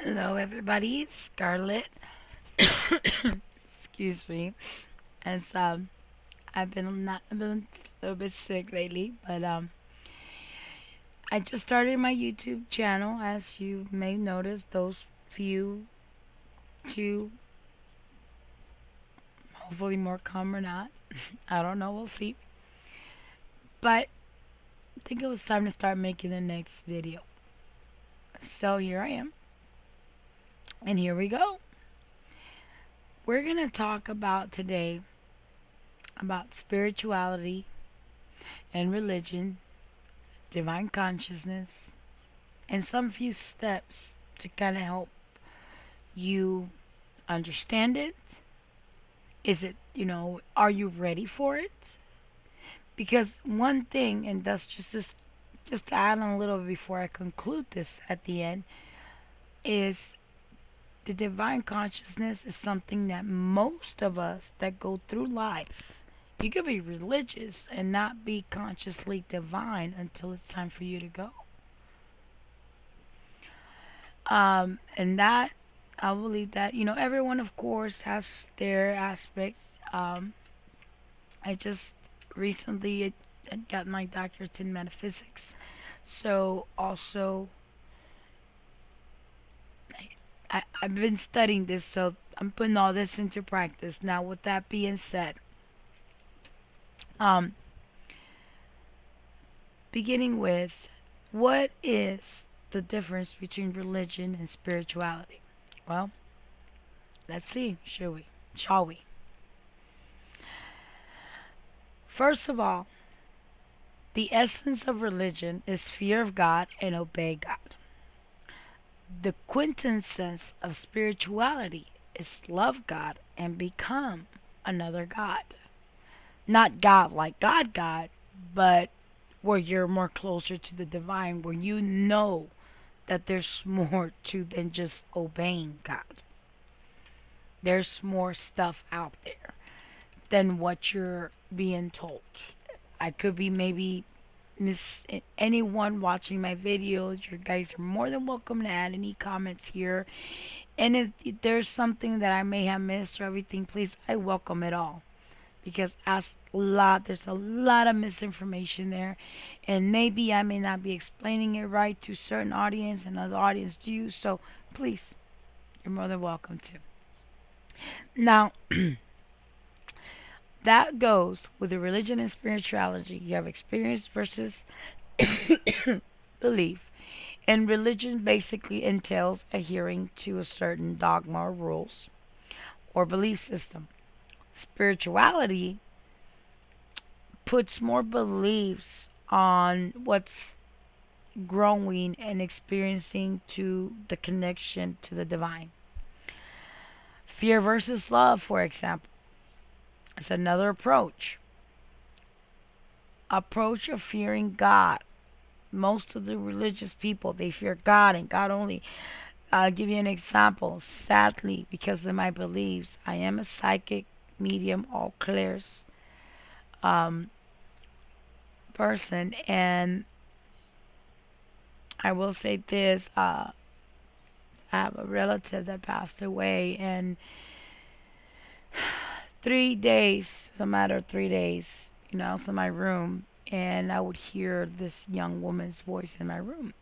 Hello, everybody. It's Scarlett. Excuse me. As I've been a little bit sick lately, but I just started my YouTube channel, as you may notice. Those few, two, hopefully more come or not. I don't know. We'll see. But I think it was time to start making the next video. So here I am, and here we go. We're gonna talk about today about spirituality and religion, divine consciousness, and some few steps to kind of help you understand it. Is it, are you ready for it? Because one thing, and that's just to add on a little before I conclude this at the end, is the divine consciousness is something that most of us that go through life, you could be religious and not be consciously divine until it's time for you to go. And that I believe that everyone, of course, has their aspects. I just recently got my doctorate in metaphysics, so also I've been studying this, so I'm putting all this into practice. Now, with that being said, um, beginning with, what is the difference between religion and spirituality? Well, let's see, shall we? Shall we? First of all, the essence of religion is fear of God and obey God. The quintessence of spirituality is love God and become another God. Not God like God, but where you're more closer to the divine, where you know that there's more to than just obeying God. There's more stuff out there than what you're being told. I could be maybe miss anyone watching my videos. You guys are more than welcome to add any comments here. And if there's something that I may have missed or everything, please, I welcome it all. Because there's a lot of misinformation there. And maybe I may not be explaining it right to certain audience and other audience do. So please, you're more than welcome to. Now, that goes with the religion and spirituality. You have experience versus belief. And religion basically entails adhering to a certain dogma or rules or belief system. Spirituality puts more beliefs on what's growing and experiencing to the connection to the divine. Fear versus love, for example, is another approach. Approach of fearing God. Most of the religious people, they fear God and God only. I'll give you an example. Sadly, because of my beliefs, I am a psychic, medium, all clears um, person, and I will say this: I have a relative that passed away, and 3 days, it's a matter of 3 days, I was in my room, and I would hear this young woman's voice in my room,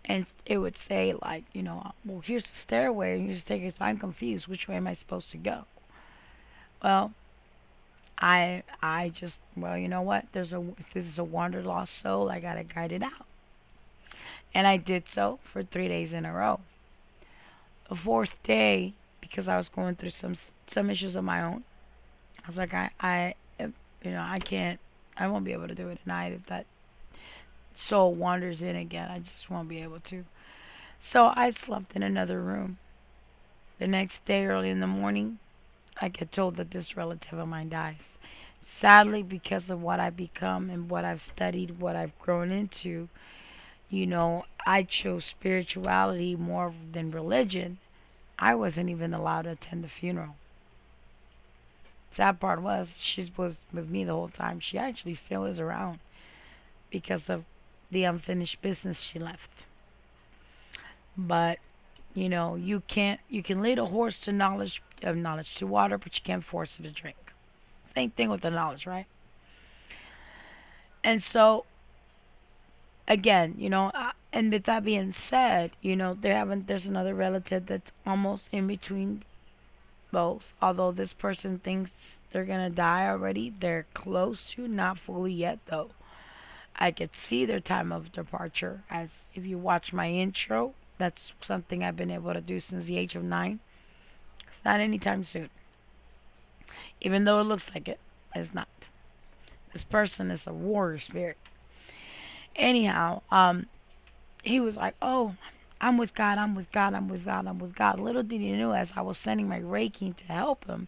and it would say like, well, here's the stairway, here's the staircase, but I'm confused. Which way am I supposed to go? Well, I just, well, you know what? This is a wanderlost soul. I gotta guide it out, and I did so for 3 days in a row. The fourth day, because I was going through some issues of my own, I was like, I can't, I won't be able to do it tonight. If that soul wanders in again, I just won't be able to. So I slept in another room. The next day, early in the morning, I get told that this relative of mine dies. Sadly, because of what I've become and what I've studied, what I've grown into, I chose spirituality more than religion. I wasn't even allowed to attend the funeral. Sad part was, she was with me the whole time. She actually still is around because of the unfinished business she left. But you can lead a horse to knowledge to water, but you can't force it to drink. Same thing with the knowledge, right? And so again, and with that being said, there's another relative that's almost in between both. Although this person thinks they're gonna die already, they're close to, not fully yet though. I could see their time of departure, as if you watch my intro, that's something I've been able to do since the age of 9. It's not anytime soon, even though it looks like it. It's not. This person is a warrior spirit. Anyhow, he was like, "Oh, I'm with God. I'm with God. I'm with God. I'm with God." Little did he know, as I was sending my Reiki to help him,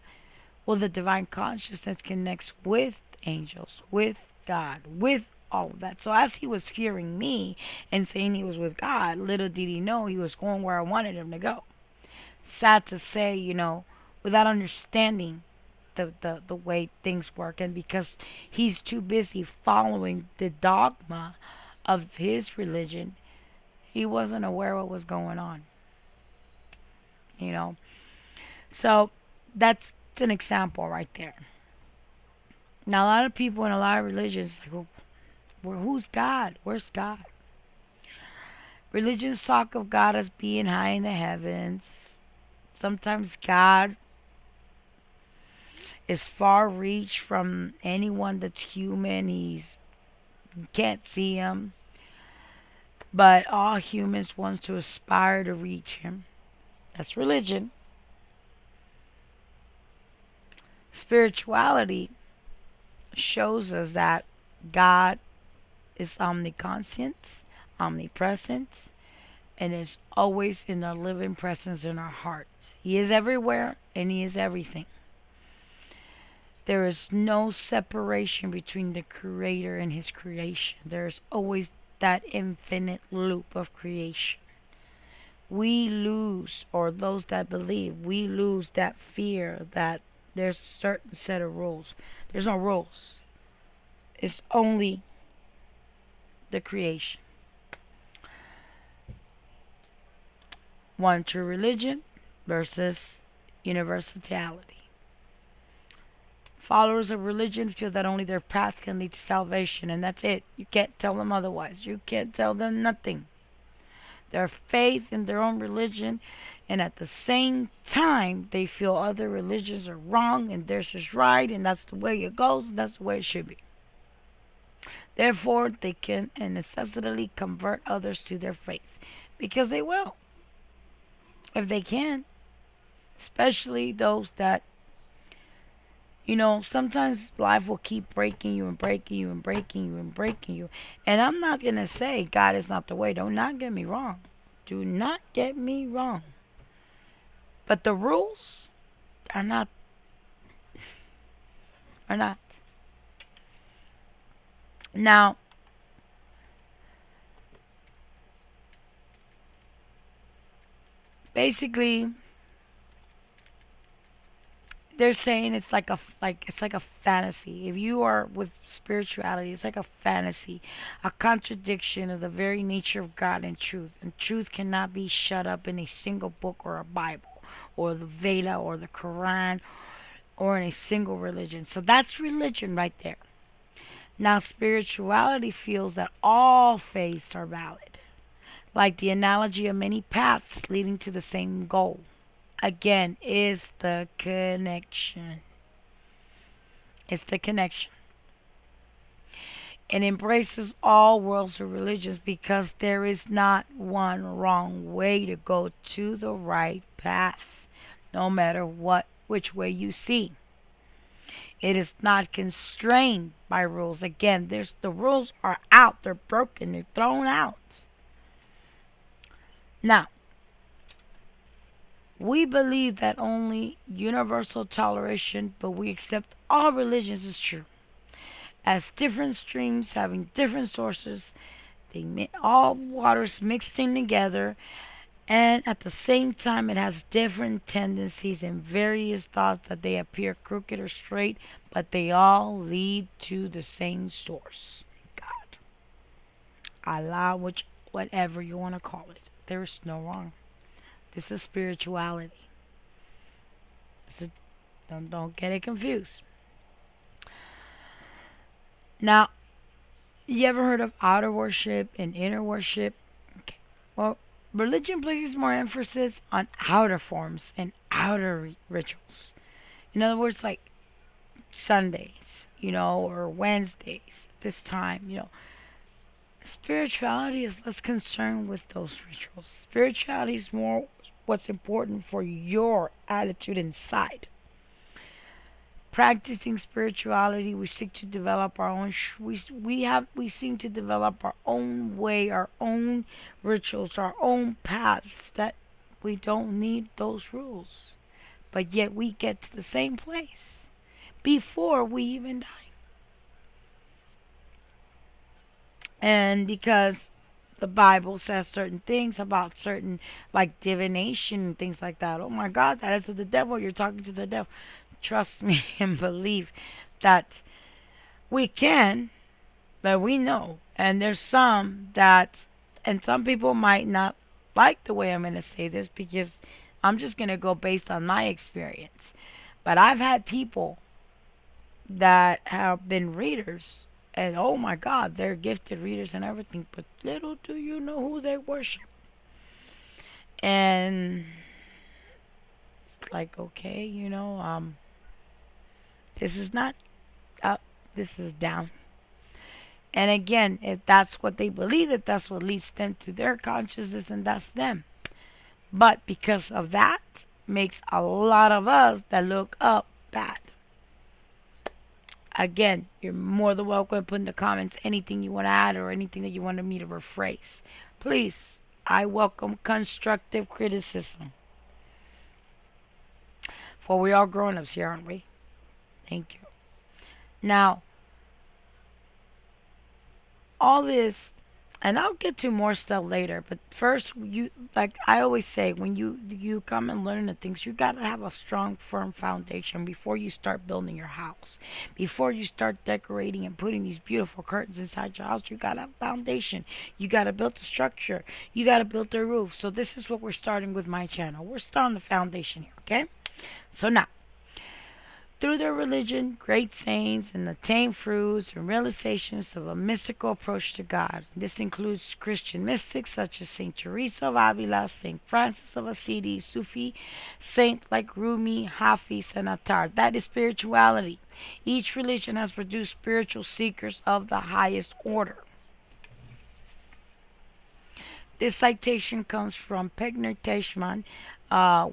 well, the divine consciousness connects with angels, with God, with all of that. So as he was hearing me and saying he was with God, little did he know he was going where I wanted him to go. Sad to say, without understanding the way things work, and because he's too busy following the dogma of his religion, he wasn't aware what was going on, you know. So that's an example right there. Now, a lot of people in a lot of religions like, well, who's God? Where's God? Religions talk of God as being high in the heavens. Sometimes God is far reach from anyone that's human. You can't see him, but all humans want to aspire to reach him. That's religion. Spirituality shows us that God is omniconscient, omnipresent, and is always in our living presence in our hearts. He is everywhere and He is everything. There is no separation between the Creator and His creation. There is always that infinite loop of creation. We lose, or those that believe, we lose that fear that there's a certain set of rules. There's no rules. It's only the creation. One true religion versus universality. Followers of religion feel that only their path can lead to salvation, and that's it. You can't tell them otherwise. You can't tell them nothing. Their faith in their own religion, and at the same time, they feel other religions are wrong and theirs is right, and that's the way it goes, and that's the way it should be. Therefore, they can and necessarily convert others to their faith, because they will, if they can. Especially those that, sometimes life will keep breaking you and breaking you and breaking you and breaking you. And I'm not going to say God is not the way. Do not get me wrong. Do not get me wrong. But the rules are not, are not. Now, basically, they're saying it's like a fantasy. If you are with spirituality, it's like a fantasy, a contradiction of the very nature of God and truth. And truth cannot be shut up in a single book or a Bible or the Veda or the Quran or in a single religion. So that's religion right there. Now spirituality feels that all faiths are valid, like the analogy of many paths leading to the same goal. Again, is the connection. It's the connection. It embraces all worlds of religions because there is not one wrong way to go to the right path, no matter which way you see. It is not constrained by rules. Again, the rules are out. They're broken. They're thrown out. Now, we believe that only universal toleration, but we accept all religions is true. As different streams having different sources, all waters mixing together, and at the same time it has different tendencies and various thoughts that they appear crooked or straight, but they all lead to the same source. God. Allah, whatever you want to call it. There is no wrong. This is spirituality. This is, don't get it confused. Now, you ever heard of outer worship and inner worship? Okay. Well, religion places more emphasis on outer forms and outer rituals. In other words, like Sundays, or Wednesdays, this time, Spirituality is less concerned with those rituals. Spirituality is more what's important for your attitude inside. Practicing spirituality, we seek to develop our own. We seem to develop our own way, our own rituals, our own paths. That we don't need those rules, but yet we get to the same place before we even die. And because the Bible says certain things about certain, like divination and things like that. Oh my God, that is of the devil. You're talking to the devil. Trust me and believe that we can, that we know. And there's some that, and some people might not like the way I'm going to say this because I'm just going to go based on my experience. But I've had people that have been readers, and oh my God, they're gifted readers and everything, but little do you know who they worship. And it's like, okay, this is not up, this is down. And again, if that's what they believe, if that's what leads them to their consciousness, and that's them. But because of that, makes a lot of us that look up bad. Again, you're more than welcome to put in the comments anything you want to add or anything that you wanted me to rephrase. Please, I welcome constructive criticism. For we are grown-ups here, aren't we? Thank you. Now, all this, and I'll get to more stuff later, but first, like I always say, when you come and learn the things, you gotta have a strong, firm foundation before you start building your house. Before you start decorating and putting these beautiful curtains inside your house, you gotta have a foundation. You gotta build the structure. You gotta build the roof. So this is what we're starting with my channel. We're starting the foundation here, okay? So now, through their religion, great saints and attained fruits and realizations of a mystical approach to God. This includes Christian mystics such as Saint Teresa of Avila, Saint Francis of Assisi, Sufi saints like Rumi, Hafiz, and Attar. That is spirituality. Each religion has produced spiritual seekers of the highest order. This citation comes from Pegner Teichmann,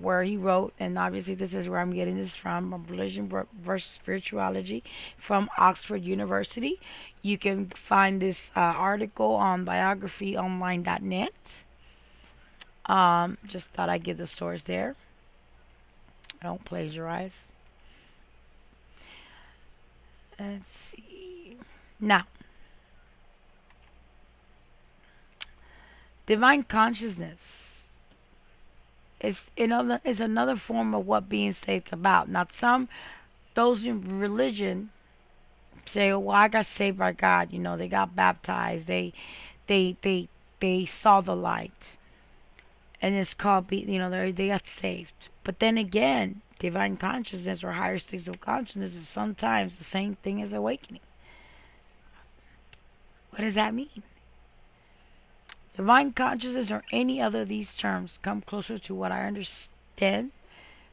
where he wrote, and obviously this is where I'm getting this from, Religion versus Spirituality from Oxford University. You can find this article on biographyonline.net. Just thought I'd give the source there. Don't plagiarize. Let's see. Now, divine consciousness is another form of what being saved is about. Now, those in religion say, "Oh, well, I got saved by God." They got baptized. They they they saw the light, and it's called they got saved. But then again, divine consciousness or higher states of consciousness is sometimes the same thing as awakening. What does that mean? Divine consciousness or any other of these terms come closer to what I understand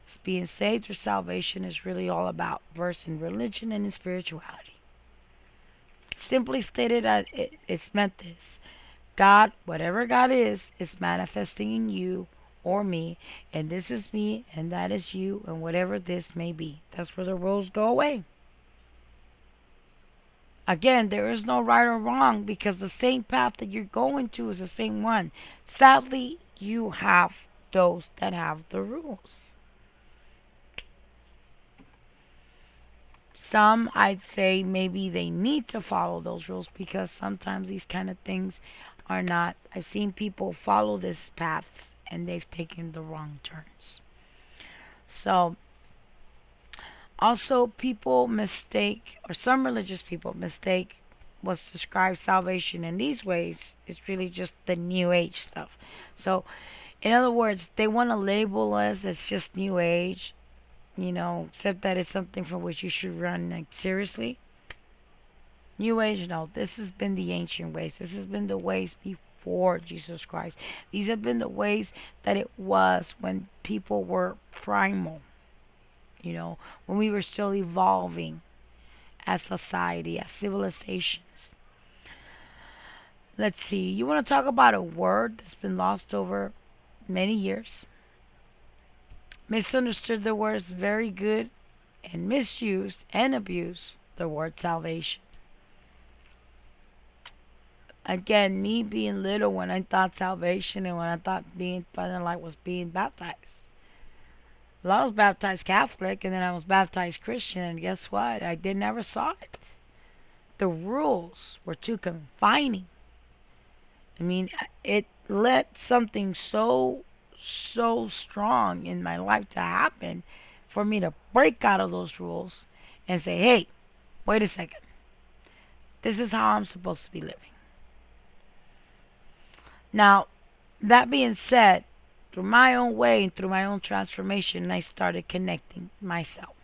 as being saved or salvation is really all about, verse in religion and in spirituality. Simply stated, it's meant this. God, whatever God is manifesting in you or me, and this is me, and that is you, and whatever this may be. That's where the rules go away. Again, there is no right or wrong because the same path that you're going to is the same one. Sadly, you have those that have the rules. Some, I'd say, maybe they need to follow those rules because sometimes these kind of things are not. I've seen people follow this paths and they've taken the wrong turns. So, also people mistake, or some religious people mistake was described salvation in these ways is really just the New Age stuff. So, in other words, they want to label us as just New Age, except that it's something from which you should run like seriously. New Age, no, this has been the ancient ways. This has been the ways before Jesus Christ. These have been the ways that it was when people were primal, when we were still evolving as society, as civilizations. Let's see, you want to talk about a word that's been lost over many years? Misunderstood the word is very good, and misused and abused the word salvation. Again, me being little when I thought salvation and when I thought being finding light was being baptized. Well, I was baptized Catholic and then I was baptized Christian, and guess what? I did never saw it. The rules were too confining. I mean, it let something so strong in my life to happen for me to break out of those rules and say, hey, wait a second. This is how I'm supposed to be living. Now, that being said, through my own way and through my own transformation, I started connecting myself.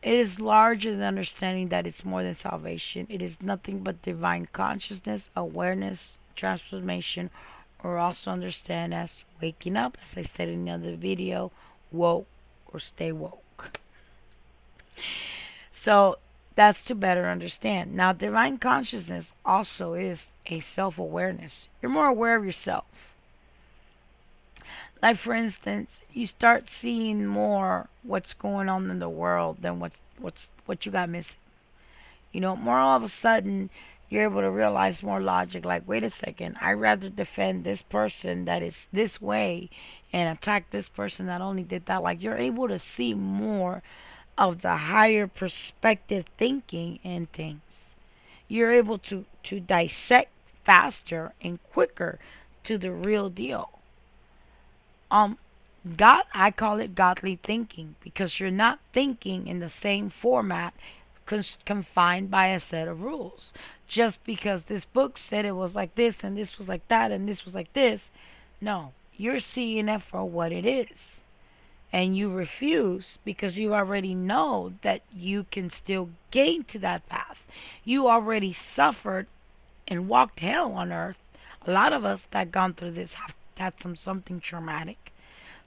It is larger than understanding that it's more than salvation. It is nothing but divine consciousness, awareness, transformation, or also understand as waking up, as I said in the other video, woke or stay woke. So that's to better understand. Now, divine consciousness also is a self awareness. You're more aware of yourself. Like, for instance, you start seeing more what's going on in the world than what you got missing. More all of a sudden, you're able to realize more logic. Like, wait a second, I'd rather defend this person that is this way and attack this person that only did that. Like, you're able to see more of the higher perspective thinking in things. You're able to dissect faster and quicker to the real deal. God, I call it godly thinking because you're not thinking in the same format confined by a set of rules. Just because this book said it was like this and this was like that and this was like this, no, you're seeing it for what it is. And you refuse because you already know that you can still gain to that path. You already suffered and walked hell on earth. A lot of us that gone through this have had something traumatic.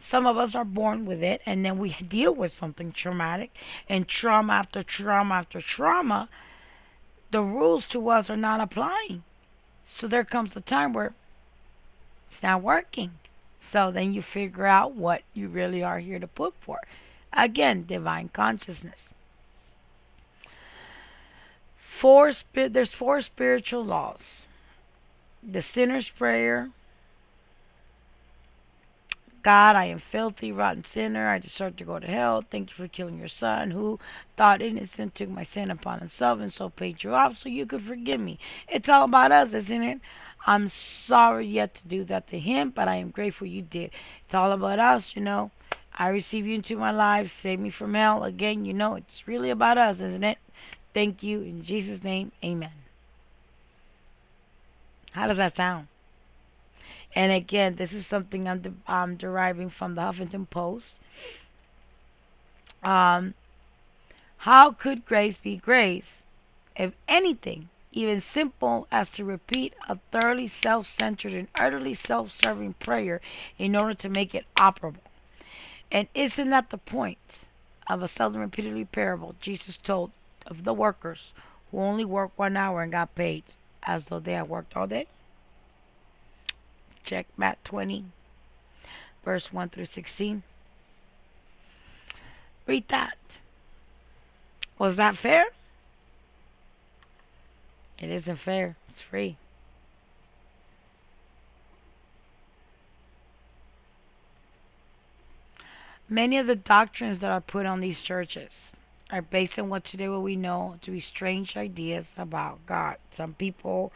Some of us are born with it, and then we deal with something traumatic, and trauma after trauma after trauma. The rules to us are not applying. So there comes a time where it's not working. So then you figure out what you really are here to put for. Again, divine consciousness. There's four spiritual laws. The sinner's prayer. God, I am filthy, rotten sinner. I deserve to go to hell. Thank you for killing your son, who, thought innocent, took my sin upon himself and so paid you off so you could forgive me. It's all about us, isn't it? I'm sorry you had to do that to him, but I am grateful you did. It's all about us. I receive you into my life. Save me from hell. Again, it's really about us, isn't it? Thank you. In Jesus' name, amen. How does that sound? And again, this is something I'm deriving from the Huffington Post. How could grace be grace if anything, even simple as to repeat a thoroughly self-centered and utterly self-serving prayer in order to make it operable? And isn't that the point of a seldom repeatedly parable Jesus told of the workers who only worked 1 hour and got paid as though they had worked all day? Check Matt 20, verse 1 through 16. Read that. Was that fair? It isn't fair. It's free. Many of the doctrines that are put on these churches are based on what today what we know to be strange ideas about God. Some people,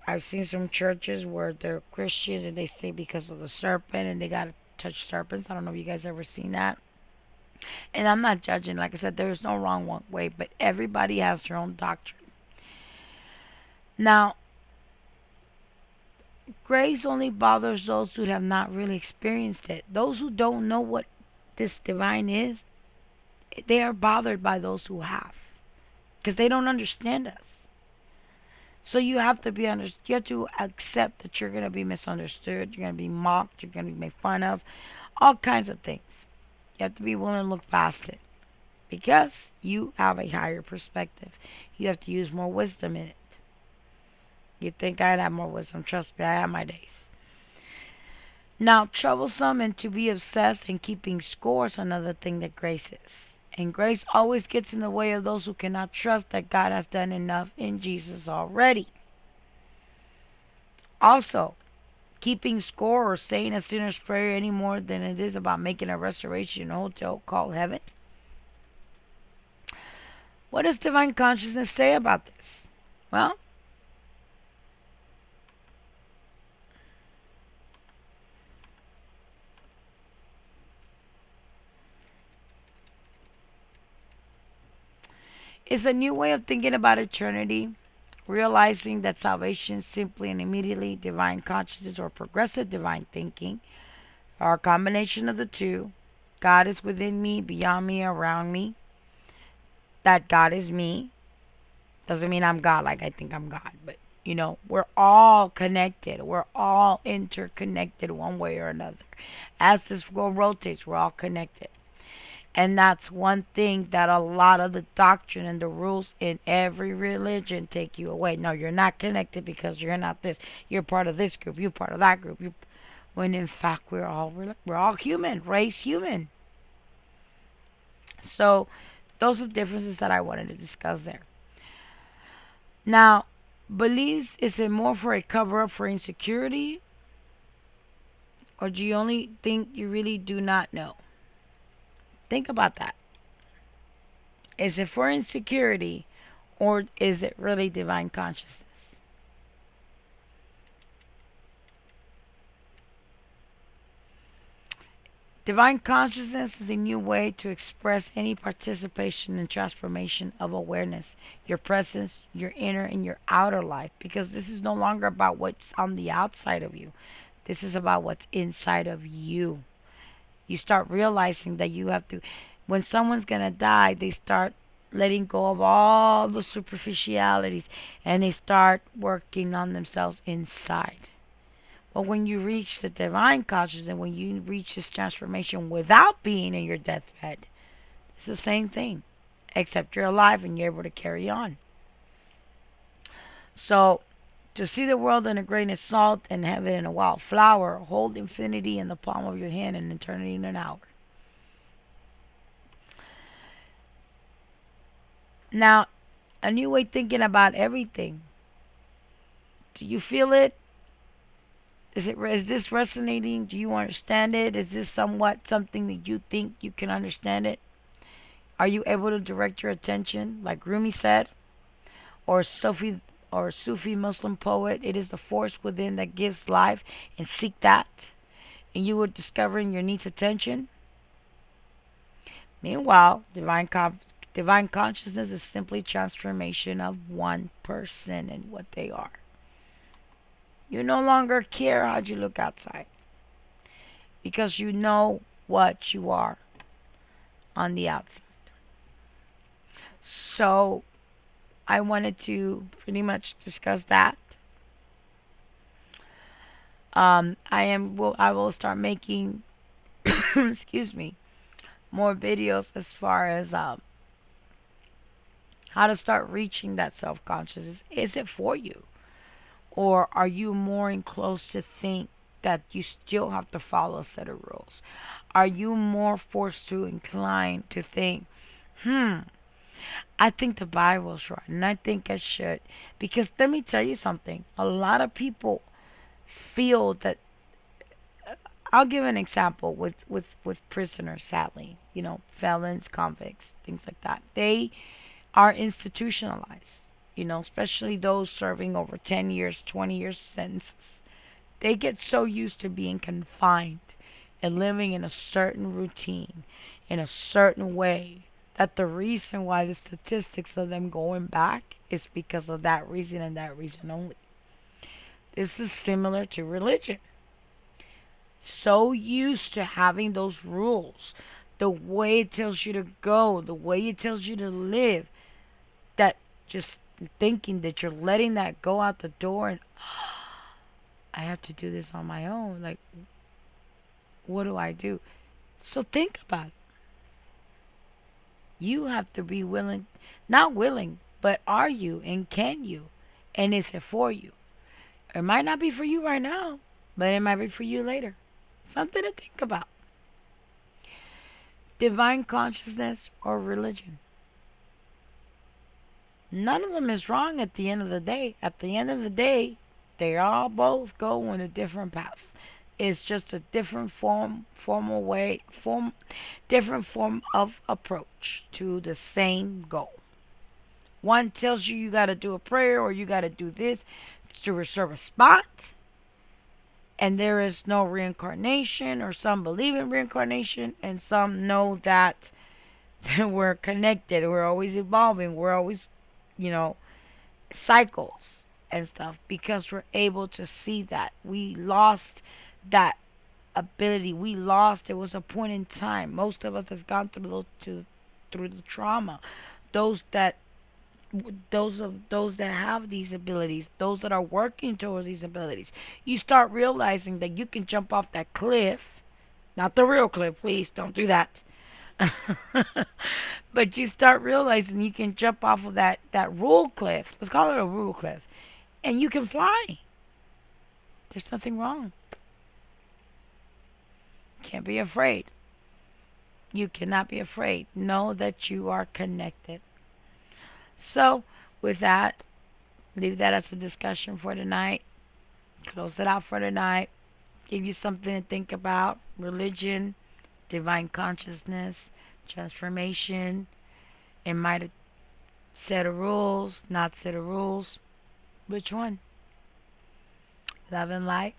I've seen some churches where they're Christians and they say because of the serpent and they gotta touch serpents. I don't know if you guys ever seen that. And I'm not judging. Like I said, there's no wrong one way, but everybody has their own doctrine. Now, grace only bothers those who have not really experienced it. Those who don't know what this divine is, they are bothered by those who have, because they don't understand us. So you have to you have to accept that you're going to be misunderstood, you're going to be mocked, you're going to be made fun of, all kinds of things. You have to be willing to look past it because you have a higher perspective. You have to use more wisdom in it. You think I'd have more wisdom? Trust me, I have my days. Now, troublesome and to be obsessed and keeping score is another thing that grace is. And grace always gets in the way of those who cannot trust that God has done enough in Jesus already. Also, keeping score or saying a sinner's prayer any more than it is about making a reservation in a hotel called heaven. What does divine consciousness say about this? Well, it's a new way of thinking about eternity, realizing that salvation is simply and immediately divine consciousness or progressive divine thinking, or a combination of the two. God is within me, beyond me, around me. That God is me. Doesn't mean I'm God like I think I'm God, but we're all connected. We're all interconnected one way or another. As this world rotates, we're all connected. And that's one thing that a lot of the doctrine and the rules in every religion take you away. No, you're not connected because you're not this. You're part of this group. You're part of that group. When in fact we're all human, race human. So those are the differences that I wanted to discuss there. Now, beliefs, is it more for a cover up for insecurity, or do you only think you really do not know? Think about that. Is it for insecurity, or is it really divine consciousness? Divine consciousness is a new way to express any participation in transformation of awareness, your presence, your inner and your outer life, because this is no longer about what's on the outside of you. This is about what's inside of you. You start realizing that you have to, when someone's going to die, they start letting go of all the superficialities and they start working on themselves inside. But when you reach the divine consciousness, when you reach this transformation without being in your deathbed, it's the same thing, except you're alive and you're able to carry on. So, to see the world in a grain of salt and heaven in a wild flower, hold infinity in the palm of your hand and eternity in an hour. Now, a new way thinking about everything. Do you feel it? Is this resonating? Do you understand it? Is this somewhat something that you think you can understand it? Are you able to direct your attention, like Rumi said, or Sufi Muslim poet? It is the force within that gives life, and seek that, and you will discover in your needs attention. Meanwhile, divine consciousness is simply transformation of one person and what they are. You no longer care how you look outside because you know what you are on the outside. So I wanted to pretty much discuss that. I will start making excuse me, more videos as far as how to start reaching that self-consciousness. Is it for you? Or are you more inclined to think that you still have to follow a set of rules? Are you more forced to incline to think, I think the Bible's right and I think I should? Because let me tell you something. A lot of people feel that, I'll give an example with prisoners, sadly, felons, convicts, things like that. They are institutionalized, especially those serving over 10 years, 20 years sentences. They get so used to being confined and living in a certain routine in a certain way, that the reason why the statistics of them going back is because of that reason and that reason only. This is similar to religion. So used to having those rules, the way it tells you to go, the way it tells you to live, that just thinking that you're letting that go out the door and I have to do this on my own. Like, what do I do? So think about it. You have to be willing, not willing, but are you and can you? And is it for you? It might not be for you right now, but it might be for you later. Something to think about. Divine consciousness or religion. None of them is wrong at the end of the day. At the end of the day, they all both go in a different path. It's just a different different form of approach to the same goal. One tells you you got to do a prayer or you got to do this to reserve a spot, and there is no reincarnation, or some believe in reincarnation, and some know that we're connected, we're always evolving, we're always, you know, cycles and stuff, because we're able to see that. We lost that ability. We lost. It was a point in time. Most of us have gone through the trauma. Those that those that have these abilities, those that are working towards these abilities, you start realizing that you can jump off that cliff. Not the real cliff, please don't do that. But you start realizing you can jump off of that rule cliff. Let's call it a rule cliff, and you can fly. There's nothing wrong. Can't be afraid. You cannot be afraid. Know that you are connected. So, with that, leave that as a discussion for tonight. Close it out for tonight. Give you something to think about. Religion, divine consciousness, transformation. It might have set of rules, not set of rules. Which one? Love and light.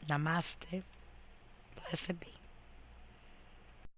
Namaste. Blessed be.